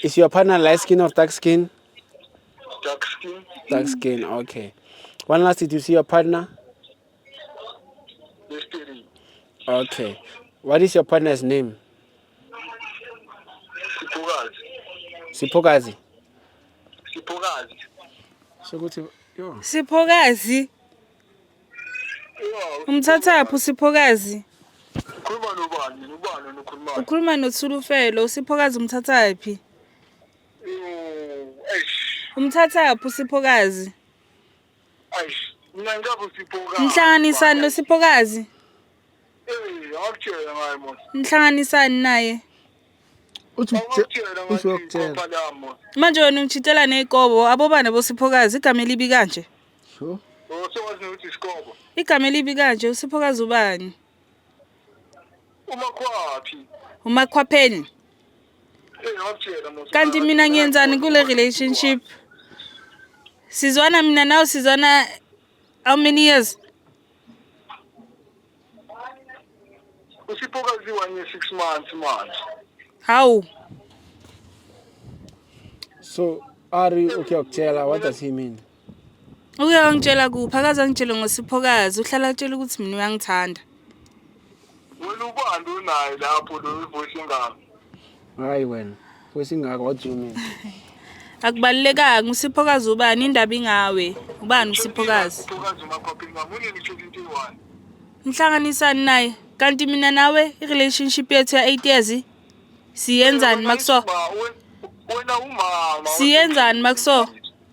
Is your partner light skin or dark skin? Dark skin. Dark skin, okay. When last did you see your partner? Yesterday. Okay. What is your partner's name? Siphokazi. Siphokazi. So ukuthi yo. Siphokazi. Umthathaphi uSiphokazi? Ukhuluma nobani? Ubani nokhuluma? Ukhuluma noThulufelo, uSiphokazi umthathaphi? Umthathaphi uSiphokazi? Mina ngapho Siphokazi. Mhlanganisani noSiphokazi? Akutshela ngaye mos. Mhlanganisani naye? Usukutshela. Manje wena ungitshitela nezigobo abobana boSiphokazi igama elibi kanje. Sure. Sowazi ukuthi isikhobo. Igama elibi kanje uSiphokazi ubani? Umakhwaphi. Umakhwapheni. Akutshela mos. Kanti mina ngiyenzani kule relationship? Sizwana mina nawe sizwana how many years? Usiphokazi 1 year 6 months manje. How? So Ari ukuyokutshela, what does he mean? Uyangitshela kuphi akaze angitshele ngoSiphokazi uhlala atshela ukuthi mina uyangithanda. Wena ubani unayo lapho lo voice ingaka? Hayi wena. Voice ingaka, what do you mean? Akubalekanga uSiphokazi ubani indaba ingawe. Ubani uSiphokazi? Usiphokazi umakhwaphi ngamunye ngisho 21. Mhlanganisani naye. Kanti mina nawe i-relationship yethu ya 8 years siyenzani makuso? Wena umama. Siyenzani makuso?